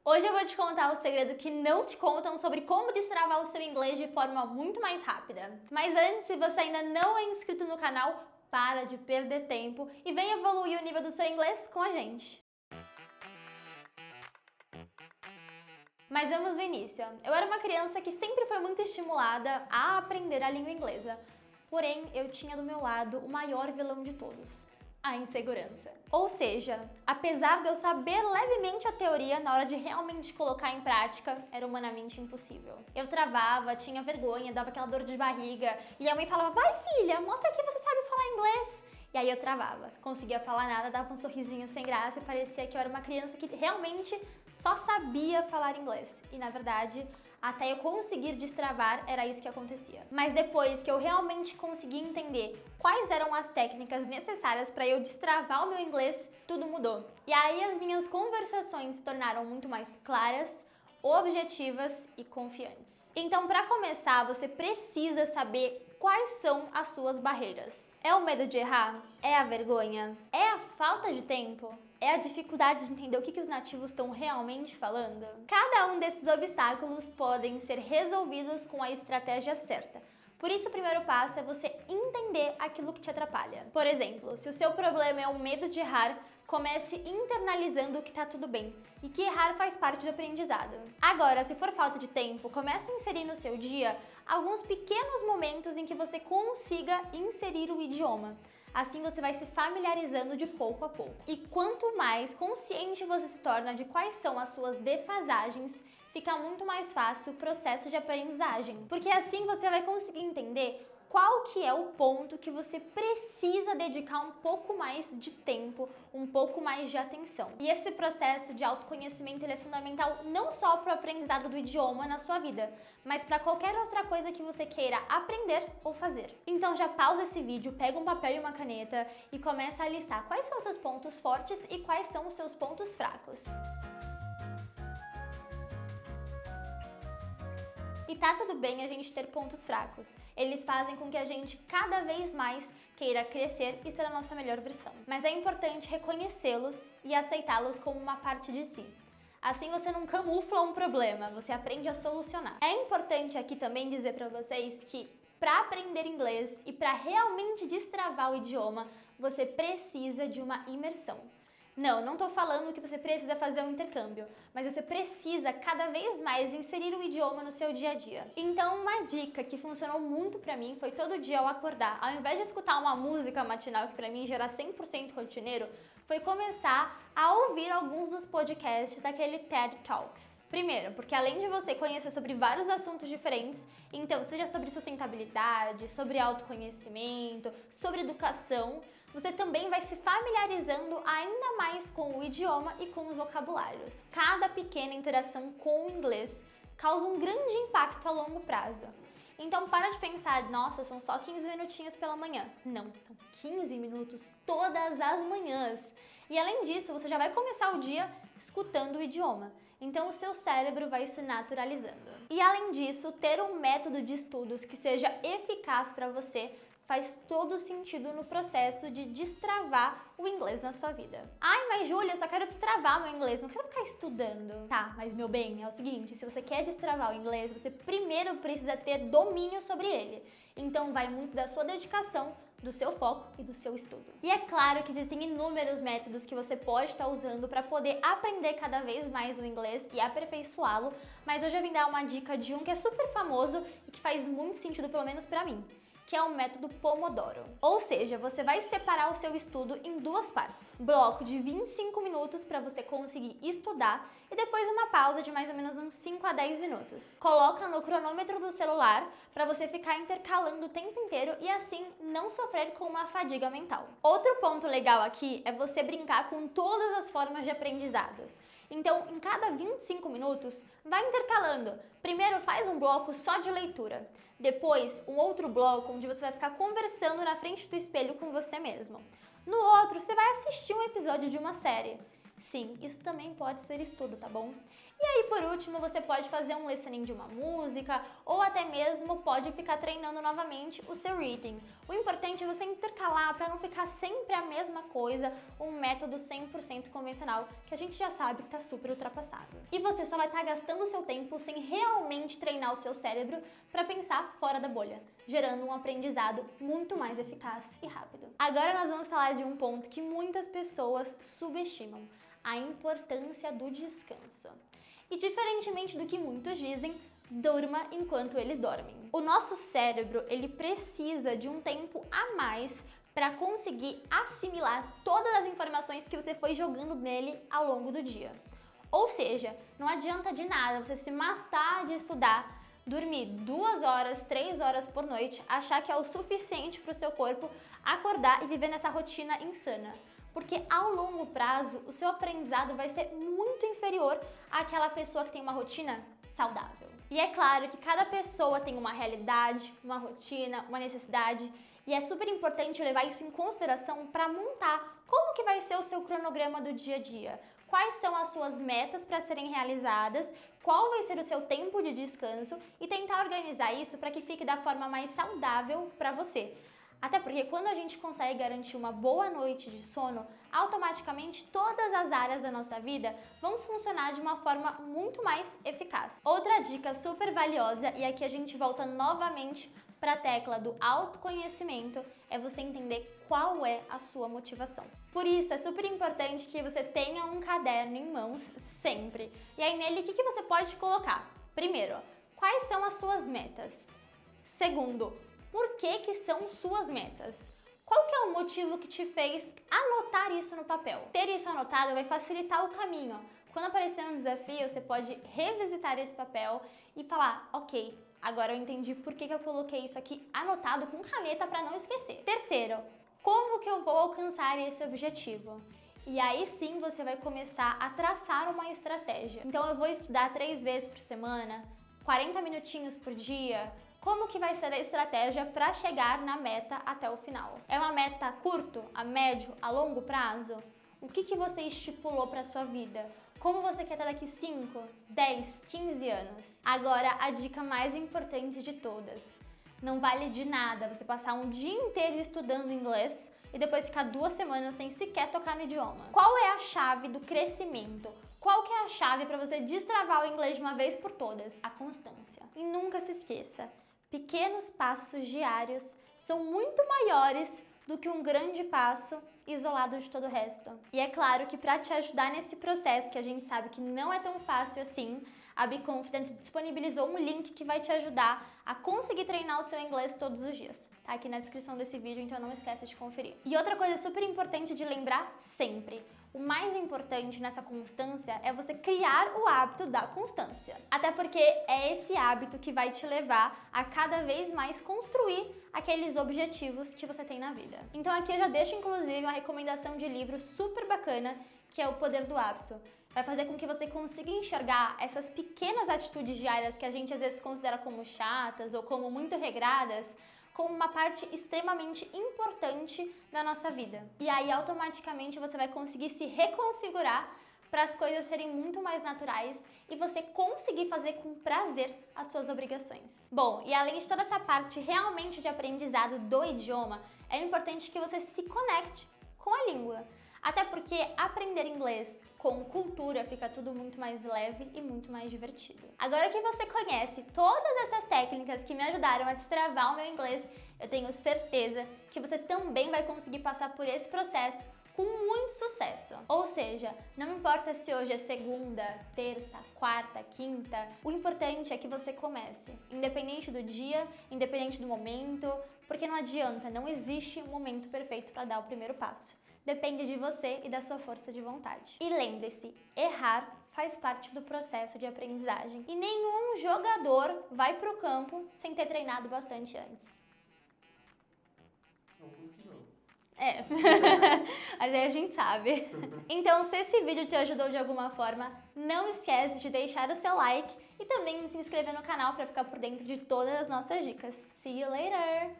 Hoje eu vou te contar o segredo que não te contam sobre como destravar o seu inglês de forma muito mais rápida. Mas antes, se você ainda não é inscrito no canal, para de perder tempo e vem evoluir o nível do seu inglês com a gente. Mas vamos no início. Eu era uma criança que sempre foi muito estimulada a aprender a língua inglesa. Porém, eu tinha do meu lado o maior vilão de todos: a insegurança. Ou seja, apesar de eu saber levemente a teoria, na hora de realmente colocar em prática, era humanamente impossível. Eu travava, tinha vergonha, dava aquela dor de barriga, e a mãe falava: vai filha, mostra que você sabe falar inglês. E aí eu travava, conseguia falar nada, dava um sorrisinho sem graça e parecia que eu era uma criança que realmente só sabia falar inglês. E na verdade, até eu conseguir destravar, era isso que acontecia. Mas depois que eu realmente consegui entender quais eram as técnicas necessárias para eu destravar o meu inglês, tudo mudou. E aí as minhas conversações se tornaram muito mais claras, objetivas e confiantes. Então, para começar, você precisa saber quais são as suas barreiras. É o medo de errar? É a vergonha? É a falta de tempo? É a dificuldade de entender o que os nativos estão realmente falando? Cada um desses obstáculos podem ser resolvidos com a estratégia certa. Por isso, o primeiro passo é você entender aquilo que te atrapalha. Por exemplo, se o seu problema é o medo de errar, comece internalizando que tá tudo bem e que errar faz parte do aprendizado. Agora, se for falta de tempo, comece a inserir no seu dia alguns pequenos momentos em que você consiga inserir o idioma. Assim você vai se familiarizando de pouco a pouco. E quanto mais consciente você se torna de quais são as suas defasagens, fica muito mais fácil o processo de aprendizagem. Porque assim você vai conseguir entender qual que é o ponto que você precisa dedicar um pouco mais de tempo, um pouco mais de atenção. E esse processo de autoconhecimento ele é fundamental não só para o aprendizado do idioma na sua vida, mas para qualquer outra coisa que você queira aprender ou fazer. Então já pausa esse vídeo, pega um papel e uma caneta e começa a listar quais são os seus pontos fortes e quais são os seus pontos fracos. E tá tudo bem a gente ter pontos fracos. Eles fazem com que a gente cada vez mais queira crescer e ser a nossa melhor versão. Mas é importante reconhecê-los e aceitá-los como uma parte de si. Assim você não camufla um problema, você aprende a solucionar. É importante aqui também dizer para vocês que para aprender inglês e para realmente destravar o idioma, você precisa de uma imersão. Não estou falando que você precisa fazer um intercâmbio, mas você precisa cada vez mais inserir o idioma no seu dia a dia. Então, uma dica que funcionou muito pra mim foi todo dia ao acordar, ao invés de escutar uma música matinal que pra mim já era 100% rotineiro, foi começar a ouvir alguns dos podcasts daquele TED Talks. Primeiro, porque além de você conhecer sobre vários assuntos diferentes, então seja sobre sustentabilidade, sobre autoconhecimento, sobre educação, você também vai se familiarizando ainda mais com o idioma e com os vocabulários. Cada pequena interação com o inglês causa um grande impacto a longo prazo. Então para de pensar, nossa, são só 15 minutinhos pela manhã. Não, são 15 minutos todas as manhãs. E além disso, você já vai começar o dia escutando o idioma. Então o seu cérebro vai se naturalizando. E além disso, ter um método de estudos que seja eficaz para você faz todo sentido no processo de destravar o inglês na sua vida. Ai, mas Júlia, eu só quero destravar meu inglês, não quero ficar estudando. Tá, mas meu bem, é o seguinte, se você quer destravar o inglês, você primeiro precisa ter domínio sobre ele. Então vai muito da sua dedicação, do seu foco e do seu estudo. E é claro que existem inúmeros métodos que você pode estar usando para poder aprender cada vez mais o inglês e aperfeiçoá-lo, mas hoje eu vim dar uma dica de um que é super famoso e que faz muito sentido, pelo menos para mim, que é o método Pomodoro. Ou seja, você vai separar o seu estudo em duas partes. Bloco de 25 minutos para você conseguir estudar e depois uma pausa de mais ou menos uns 5 a 10 minutos. Coloca no cronômetro do celular para você ficar intercalando o tempo inteiro e assim não sofrer com uma fadiga mental. Outro ponto legal aqui é você brincar com todas as formas de aprendizados. Então, em cada 25 minutos, vai intercalando. Primeiro faz um bloco só de leitura. Depois, um outro bloco onde você vai ficar conversando na frente do espelho com você mesmo. No outro, você vai assistir um episódio de uma série. Sim, isso também pode ser estudo, tá bom? E aí, por último, você pode fazer um listening de uma música ou até mesmo pode ficar treinando novamente o seu reading. O importante é você intercalar para não ficar sempre a mesma coisa, um método 100% convencional que a gente já sabe que está super ultrapassado. E você só vai estar gastando o seu tempo sem realmente treinar o seu cérebro para pensar fora da bolha, gerando um aprendizado muito mais eficaz e rápido. Agora nós vamos falar de um ponto que muitas pessoas subestimam: a importância do descanso. E diferentemente do que muitos dizem, durma enquanto eles dormem. O nosso cérebro, ele precisa de um tempo a mais para conseguir assimilar todas as informações que você foi jogando nele ao longo do dia. Ou seja, não adianta de nada você se matar de estudar, dormir 2 horas, 3 horas por noite, achar que é o suficiente para o seu corpo acordar e viver nessa rotina insana. Porque ao longo prazo, o seu aprendizado vai ser muito inferior àquela pessoa que tem uma rotina saudável. E é claro que cada pessoa tem uma realidade, uma rotina, uma necessidade, e é super importante levar isso em consideração para montar como que vai ser o seu cronograma do dia a dia. Quais são as suas metas para serem realizadas, qual vai ser o seu tempo de descanso e tentar organizar isso para que fique da forma mais saudável para você. Até porque quando a gente consegue garantir uma boa noite de sono, automaticamente todas as áreas da nossa vida vão funcionar de uma forma muito mais eficaz. Outra dica super valiosa, e aqui a gente volta novamente para a tecla do autoconhecimento, é você entender qual é a sua motivação. Por isso, é super importante que você tenha um caderno em mãos sempre. E aí nele, o que você pode colocar? Primeiro, quais são as suas metas? Segundo, por que são suas metas? Qual que é o motivo que te fez anotar isso no papel? Ter isso anotado vai facilitar o caminho. Quando aparecer um desafio, você pode revisitar esse papel e falar, ok, agora eu entendi por que eu coloquei isso aqui anotado com caneta para não esquecer. Terceiro, como que eu vou alcançar esse objetivo? E aí sim você vai começar a traçar uma estratégia. Então eu vou estudar 3 vezes por semana, 40 minutinhos por dia. Como que vai ser a estratégia para chegar na meta até o final? É uma meta a curto, a médio, a longo prazo? O que você estipulou para sua vida? Como você quer estar daqui 5, 10, 15 anos? Agora, a dica mais importante de todas. Não vale de nada você passar um dia inteiro estudando inglês e depois ficar 2 semanas sem sequer tocar no idioma. Qual é a chave do crescimento? Qual que é a chave para você destravar o inglês de uma vez por todas? A constância. E nunca se esqueça, pequenos passos diários são muito maiores do que um grande passo isolado de todo o resto. E é claro que para te ajudar nesse processo, que a gente sabe que não é tão fácil assim, a Be Confident disponibilizou um link que vai te ajudar a conseguir treinar o seu inglês todos os dias. Tá aqui na descrição desse vídeo, então não esquece de conferir. E outra coisa super importante de lembrar sempre: o mais importante nessa constância é você criar o hábito da constância. Até porque é esse hábito que vai te levar a cada vez mais construir aqueles objetivos que você tem na vida. Então aqui eu já deixo inclusive uma recomendação de livro super bacana, que é O Poder do Hábito. Vai fazer com que você consiga enxergar essas pequenas atitudes diárias que a gente às vezes considera como chatas ou como muito regradas, como uma parte extremamente importante da nossa vida. E aí, automaticamente, você vai conseguir se reconfigurar para as coisas serem muito mais naturais e você conseguir fazer com prazer as suas obrigações. Bom, e além de toda essa parte realmente de aprendizado do idioma, é importante que você se conecte com a língua. Até porque aprender inglês com cultura fica tudo muito mais leve e muito mais divertido. Agora que você conhece todas essas técnicas que me ajudaram a destravar o meu inglês, eu tenho certeza que você também vai conseguir passar por esse processo com muito sucesso. Ou seja, não importa se hoje é segunda, terça, quarta, quinta, o importante é que você comece, independente do dia, independente do momento, porque não adianta, não existe um momento perfeito para dar o primeiro passo. Depende de você e da sua força de vontade. E lembre-se, errar faz parte do processo de aprendizagem. E nenhum jogador vai pro campo sem ter treinado bastante antes. Não conseguiu. É, mas aí a gente sabe. Então, se esse vídeo te ajudou de alguma forma, não esquece de deixar o seu like e também se inscrever no canal para ficar por dentro de todas as nossas dicas. See you later!